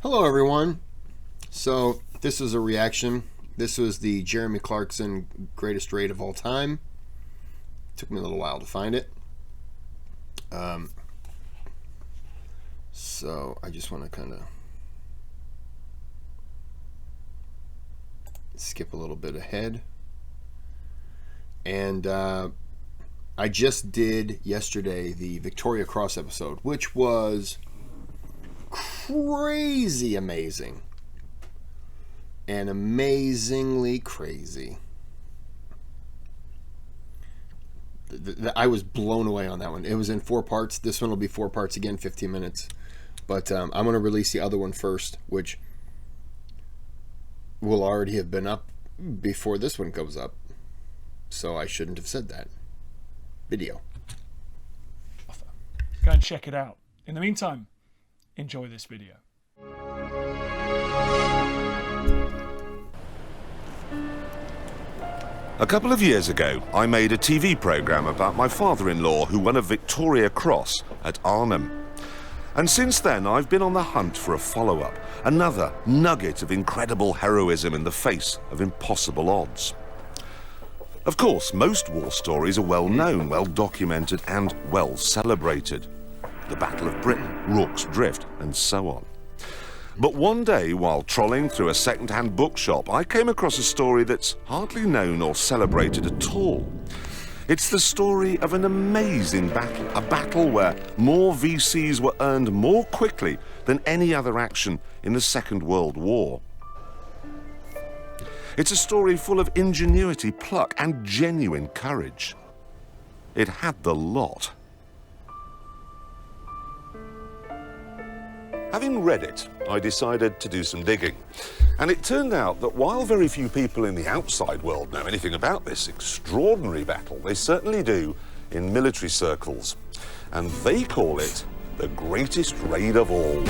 Hello everyone. So this is a reaction. This was the Jeremy Clarkson greatest raid of all time. Took me a little while to find it. So I just want to kind of skip a little bit ahead. And I just did yesterday the Victoria Cross episode, which was crazy amazing and amazingly crazy. I was blown away on that one. It was in 4 parts. This one will be 4 parts again, 15 minutes. But I'm going to release the other one first, which will already have been up before this one goes up. So I shouldn't have said that. Video. Go and check it out. In the meantime, enjoy this video. A couple of years ago, I made a TV programme about my father-in-law who won a Victoria Cross at Arnhem. And since then, I've been on the hunt for a follow-up, another nugget of incredible heroism in the face of impossible odds. Of course, most war stories are well known, well documented and well celebrated. The Battle of Britain, Rorke's Drift, and so on. But one day, while trolling through a second-hand bookshop, I came across a story that's hardly known or celebrated at all. It's the story of an amazing battle, a battle where more VCs were earned more quickly than any other action in the Second World War. It's a story full of ingenuity, pluck, and genuine courage. It had the lot. Having read it, I decided to do some digging. And it turned out that while very few people in the outside world know anything about this extraordinary battle, they certainly do in military circles. And they call it the greatest raid of all.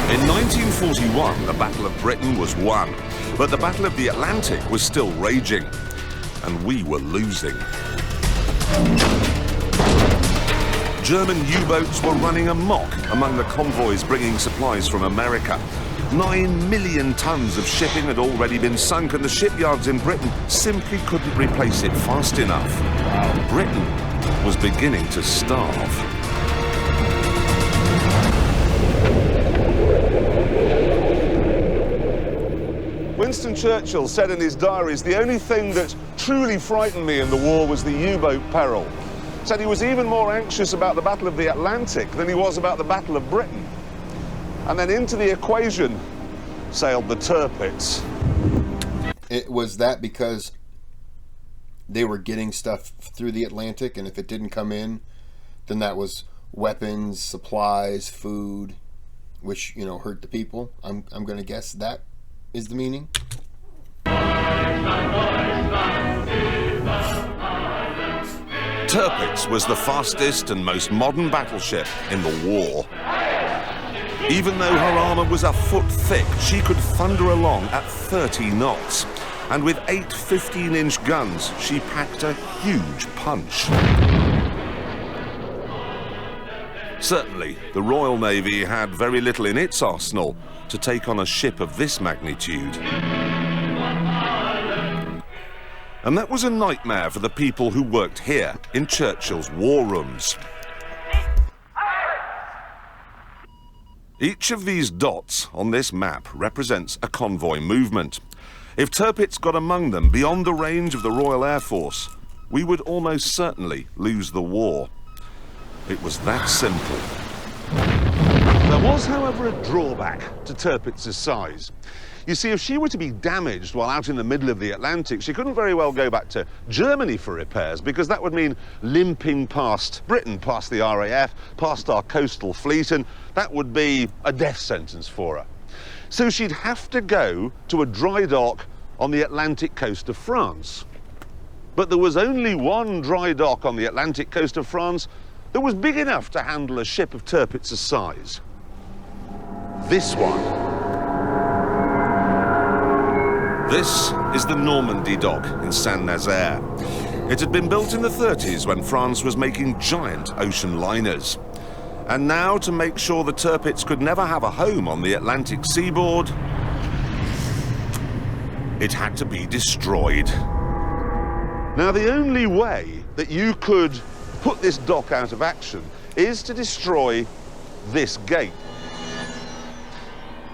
In 1941, the Battle of Britain was won, but the Battle of the Atlantic was still raging, and we were losing. German U-boats were running amok among the convoys bringing supplies from America. 9 million tons of shipping had already been sunk, and the shipyards in Britain simply couldn't replace it fast enough. Britain was beginning to starve. Winston Churchill said in his diaries, the only thing that truly frightened me in the war was the U-boat peril. Said he was even more anxious about the Battle of the Atlantic than he was about the Battle of Britain. And then into the equation sailed the Tirpitz. It was that because they were getting stuff through the Atlantic, and if it didn't come in, then that was weapons, supplies, food, which, you know, hurt the people. I'm going to guess that is the meaning. Tirpitz was the fastest and most modern battleship in the war. Even though her armour was a foot thick, she could thunder along at 30 knots. And with 8 15-inch guns, she packed a huge punch. Certainly, the Royal Navy had very little in its arsenal to take on a ship of this magnitude. And that was a nightmare for the people who worked here in Churchill's war rooms. Each of these dots on this map represents a convoy movement. If Tirpitz got among them beyond the range of the Royal Air Force, we would almost certainly lose the war. It was that simple. There was, however, a drawback to Tirpitz's size. You see, if she were to be damaged while out in the middle of the Atlantic, she couldn't very well go back to Germany for repairs, because that would mean limping past Britain, past the RAF, past our coastal fleet, and that would be a death sentence for her. So she'd have to go to a dry dock on the Atlantic coast of France. But there was only one dry dock on the Atlantic coast of France that was big enough to handle a ship of Tirpitz's size. This one. This is the Normandy dock in Saint-Nazaire. It had been built in the 30s when France was making giant ocean liners. And now, to make sure the Tirpitz could never have a home on the Atlantic seaboard, it had to be destroyed. Now, the only way that you could put this dock out of action is to destroy this gate.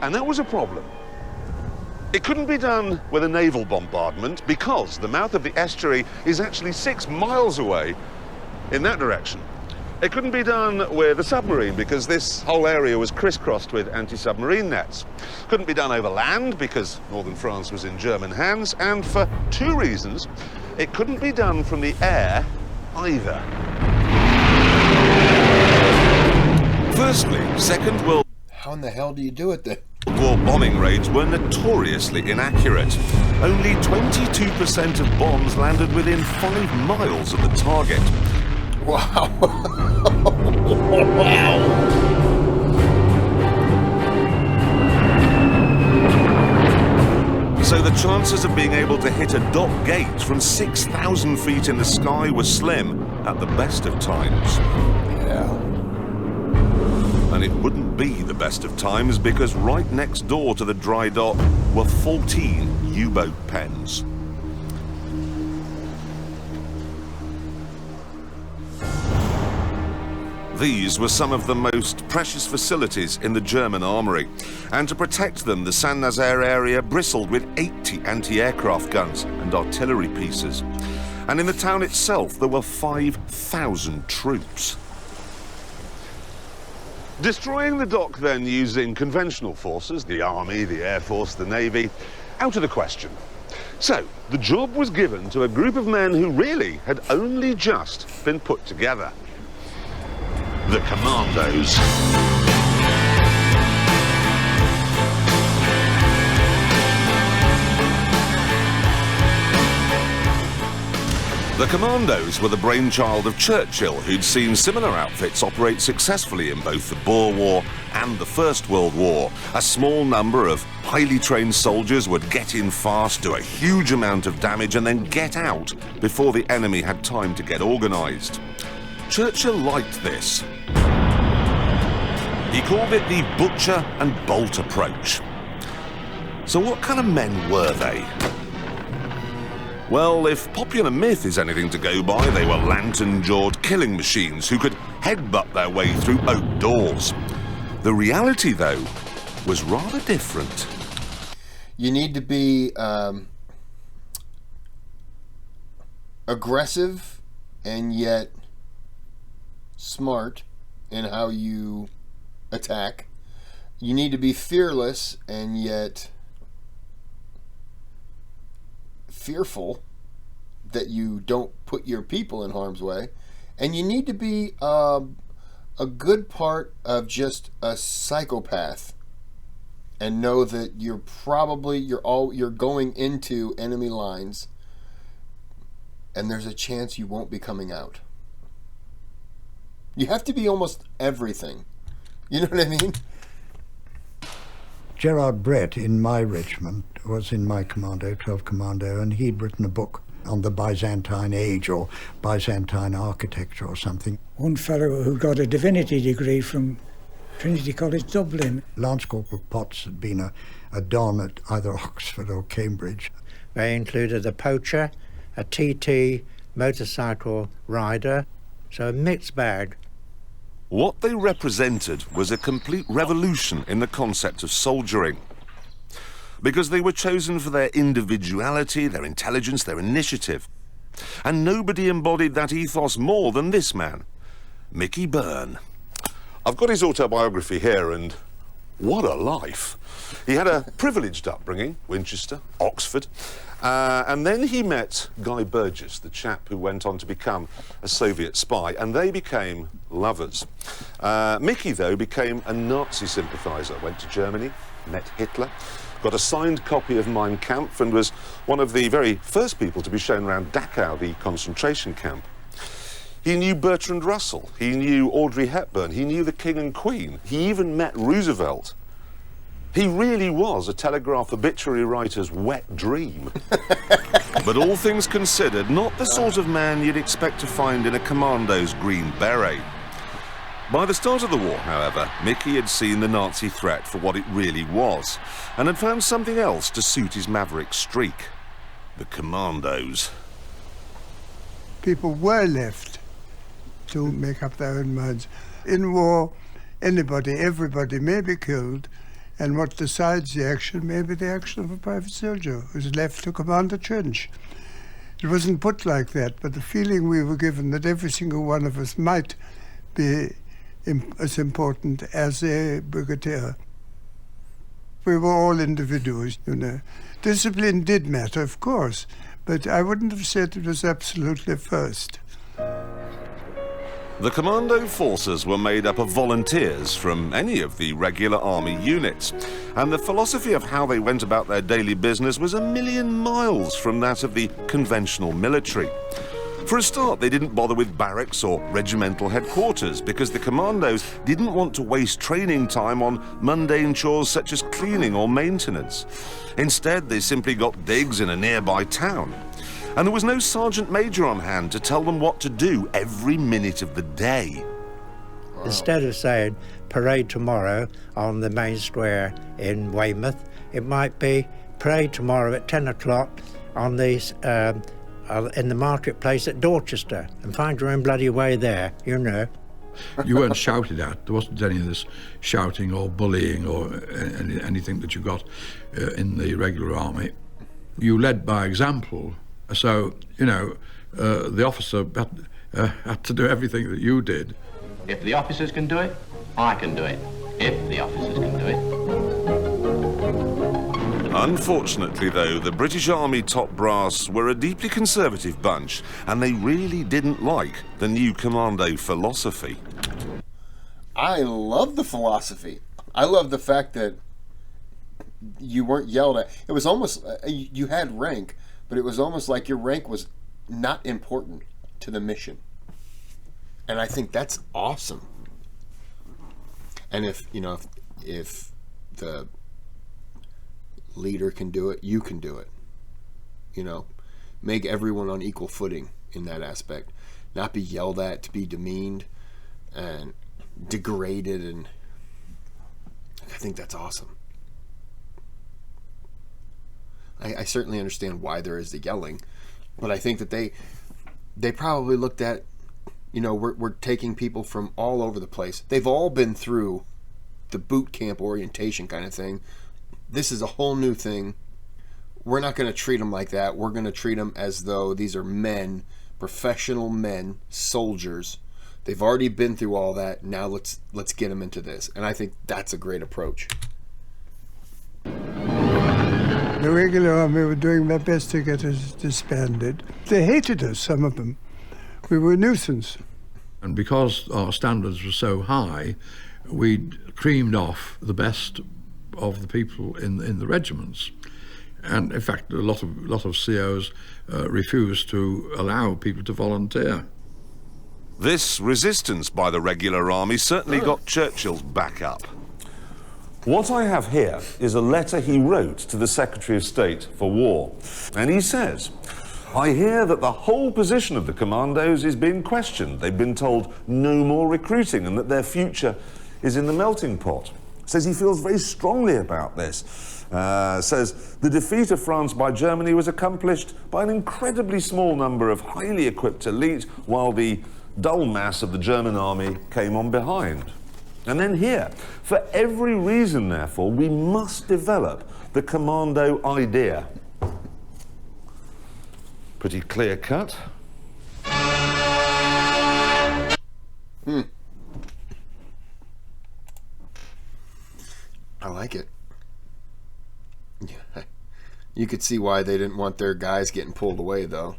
And that was a problem. It couldn't be done with a naval bombardment because the mouth of the estuary is actually 6 miles away in that direction. It couldn't be done with a submarine because this whole area was crisscrossed with anti-submarine nets. Couldn't be done over land because northern France was in German hands, and for 2 reasons, it couldn't be done from the air either. Firstly, Second World How in the hell do you do it then? War bombing raids were notoriously inaccurate. Only 22% of bombs landed within 5 miles of the target. Wow. So the chances of being able to hit a dock gate from 6,000 feet in the sky were slim at the best of times. Yeah. And it wouldn't be the best of times because right next door to the dry dock were 14 U-boat pens. These were some of the most precious facilities in the German armoury, and to protect them, the Saint-Nazaire area bristled with 80 anti-aircraft guns and artillery pieces. And in the town itself, there were 5,000 troops. Destroying the dock then using conventional forces, the army, the air force, the navy, out of the question. So, the job was given to a group of men who really had only just been put together. The Commandos. The Commandos were the brainchild of Churchill, who'd seen similar outfits operate successfully in both the Boer War and the First World War. A small number of highly trained soldiers would get in fast, do a huge amount of damage, and then get out before the enemy had time to get organised. Churchill liked this. He called it the butcher and bolt approach. So what kind of men were they? Well, if popular myth is anything to go by, they were lantern-jawed killing machines who could headbutt their way through oak doors. The reality, though, was rather different. You need to be aggressive and yet smart in how you attack. You need to be fearless and yet fearful that you don't put your people in harm's way, and you need to be a good part of just a psychopath and know that you're going into enemy lines and there's a chance you won't be coming out. You have to be almost everything. You know what I mean? Gerard Brett in my regiment was in my commando, 12 Commando, and he'd written a book on the Byzantine age or Byzantine architecture or something. One fellow who got a divinity degree from Trinity College Dublin. Lance Corporal Potts had been a don at either Oxford or Cambridge. They included a poacher, a TT, motorcycle rider, so a mixed bag. What they represented was a complete revolution in the concept of soldiering. Because they were chosen for their individuality, their intelligence, their initiative. And nobody embodied that ethos more than this man, Mickey Byrne. I've got his autobiography here, and what a life. He had a privileged upbringing, Winchester, Oxford, and then he met Guy Burgess, the chap who went on to become a Soviet spy, and they became lovers. Mickey, though, became a Nazi sympathiser, went to Germany, met Hitler, got a signed copy of Mein Kampf, and was one of the very first people to be shown around Dachau, the concentration camp. He knew Bertrand Russell, he knew Audrey Hepburn, he knew the King and Queen, he even met Roosevelt. He really was a Telegraph obituary writer's wet dream. But all things considered, not the sort of man you'd expect to find in a commando's green beret. By the start of the war, however, Mickey had seen the Nazi threat for what it really was, and had found something else to suit his maverick streak. The commandos. People were left to make up their own minds. In war, anybody, everybody may be killed, and what decides the action may be the action of a private soldier who's left to command a trench. It wasn't put like that, but the feeling we were given that every single one of us might be as important as a brigadier. We were all individuals, you know. Discipline did matter, of course, but I wouldn't have said it was absolutely first. The commando forces were made up of volunteers from any of the regular army units, and the philosophy of how they went about their daily business was a million miles from that of the conventional military. For a start, they didn't bother with barracks or regimental headquarters because the commandos didn't want to waste training time on mundane chores such as cleaning or maintenance. Instead, they simply got digs in a nearby town. And there was no sergeant major on hand to tell them what to do every minute of the day. Wow. Instead of saying parade tomorrow on the main square in Weymouth, it might be parade tomorrow at 10 o'clock on the in the marketplace at Dorchester, and find your own bloody way there, you know. You weren't shouted at. There wasn't any of this shouting or bullying or anything that you got in the regular army. You led by example, so, you know, the officer had to do everything that you did. If the officers can do it, I can do it. If the officers can do it. Unfortunately, though, the British Army top brass were a deeply conservative bunch, and they really didn't like the new commando philosophy. I love the philosophy. I love the fact that you weren't yelled at. It was almost, you had rank, but it was almost like your rank was not important to the mission. And I think that's awesome. And if the leader can do it, you can do it. You know, make everyone on equal footing in that aspect. Not be yelled at, to be demeaned and degraded, and I think that's awesome. I certainly understand why there is the yelling, but I think that they probably looked at, you know, we're taking people from all over the place. They've all been through the boot camp orientation kind of thing. This is a whole new thing. We're not going to treat them like that. We're going to treat them as though these are men, professional men, soldiers. They've already been through all that. Now let's get them into this. And I think that's a great approach. The regular army were doing their best to get us disbanded. They hated us, some of them. We were a nuisance. And because our standards were so high, we'd creamed off the best of the people in the regiments, and in fact a lot of COs refused to allow people to volunteer. This resistance by the regular army certainly got Churchill's back up. What I have here is a letter he wrote to the Secretary of State for War, and he says, "I hear that the whole position of the commandos is being questioned. They've been told no more recruiting and that their future is in the melting pot." Says he feels very strongly about this. Says the defeat of France by Germany was accomplished by an incredibly small number of highly equipped elite, while the dull mass of the German army came on behind. And then here, for every reason, therefore, we must develop the commando idea. Pretty clear cut. I like it. Yeah. You could see why they didn't want their guys getting pulled away, though.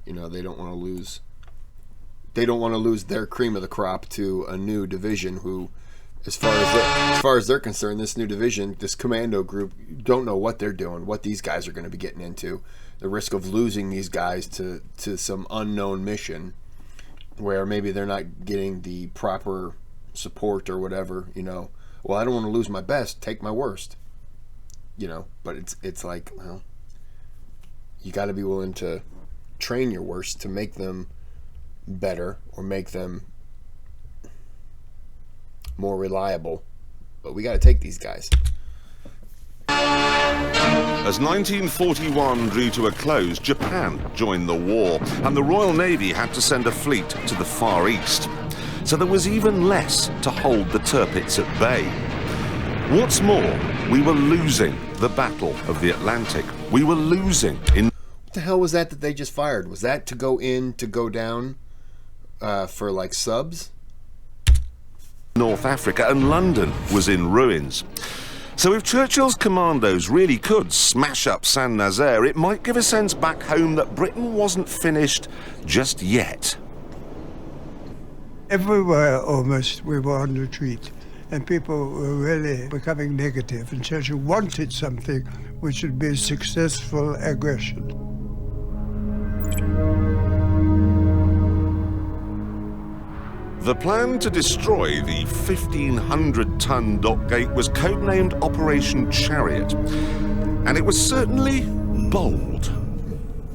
You know, they don't want to lose. They don't want to lose their cream of the crop to a new division who, as far as they're concerned, this new division, this commando group, don't know what they're doing, what these guys are going to be getting into. The risk of losing these guys to some unknown mission where maybe they're not getting the proper support or whatever, you know. Well, I don't want to lose my best, take my worst. but it's like, well, you got to be willing to train your worst to make them better or make them more reliable. But we got to take these guys. As 1941 drew to a close, Japan joined the war, and the Royal Navy had to send a fleet to the Far East. So there was even less to hold the Tirpitz at bay. What's more, we were losing the Battle of the Atlantic. We were losing in... What the hell was that they just fired? Was that to go in, to go down for like subs? North Africa, and London was in ruins. So if Churchill's commandos really could smash up Saint-Nazaire, it might give a sense back home that Britain wasn't finished just yet. Everywhere almost we were on retreat, and people were really becoming negative, and Churchill wanted something which would be successful aggression. The plan to destroy the 1,500-ton dockgate was codenamed Operation Chariot, and it was certainly bold.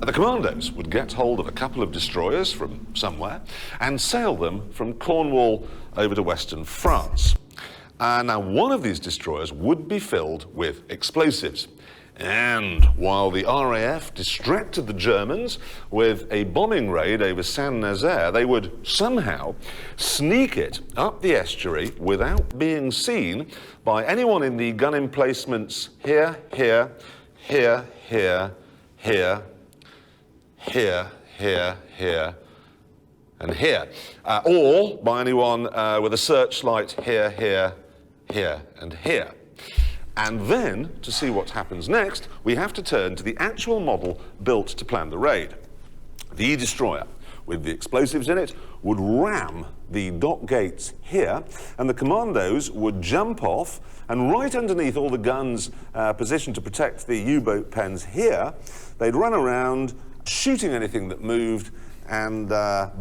The commandos would get hold of a couple of destroyers from somewhere and sail them from Cornwall over to western France. Now, one of these destroyers would be filled with explosives. And while the RAF distracted the Germans with a bombing raid over Saint-Nazaire, they would somehow sneak it up the estuary without being seen by anyone in the gun emplacements here, here, here, here, here, here, here, here, and here, or by anyone with a searchlight here, here, here, and here. And then, to see what happens next, we have to turn to the actual model built to plan the raid. The destroyer, with the explosives in it, would ram the dock gates here, and the commandos would jump off, and right underneath all the guns positioned to protect the U-boat pens here, they'd run around, shooting anything that moved, and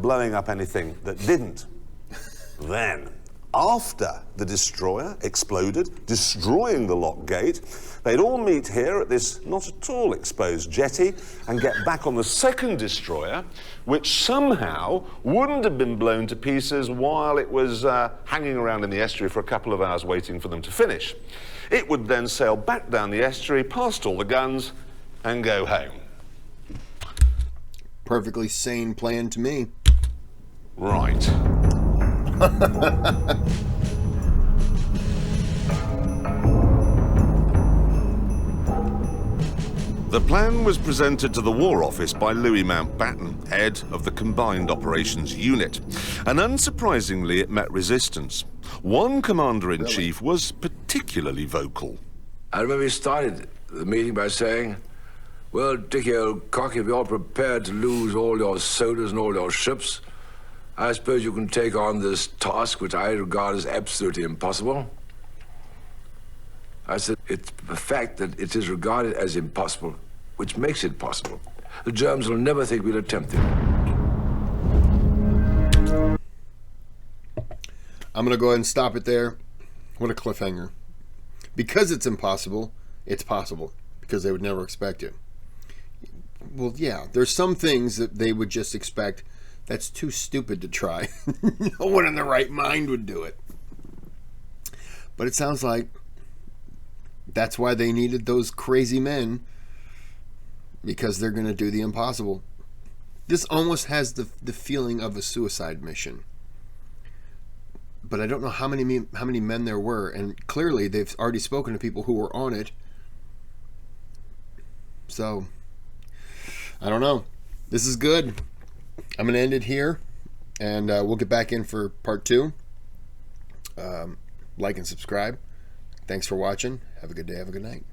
blowing up anything that didn't. Then, after the destroyer exploded, destroying the lock gate, they'd all meet here at this not at all exposed jetty and get back on the second destroyer, which somehow wouldn't have been blown to pieces while it was hanging around in the estuary for a couple of hours waiting for them to finish. It would then sail back down the estuary, past all the guns, and go home. Perfectly sane plan to me. Right. The plan was presented to the War Office by Louis Mountbatten, head of the Combined Operations Unit, and unsurprisingly it met resistance. One commander-in-chief was particularly vocal. I remember he started the meeting by saying, "Well, Dickie, old cock, if you're prepared to lose all your soldiers and all your ships, I suppose you can take on this task, which I regard as absolutely impossible." I said, it's the fact that it is regarded as impossible, which makes it possible. The Germans will never think we'll attempt it. I'm going to go ahead and stop it there. What a cliffhanger. Because it's impossible, it's possible. Because they would never expect it. Well, yeah, there's some things that they would just expect. That's too stupid to try. No one in their right mind would do it. But it sounds like that's why they needed those crazy men, because they're going to do the impossible. This almost has the feeling of a suicide mission. But I don't know how many men there were, and clearly they've already spoken to people who were on it. So, I don't know. This is good. I'm going to end it here, and we'll get back in for part 2. Like and subscribe. Thanks for watching. Have a good day. Have a good night.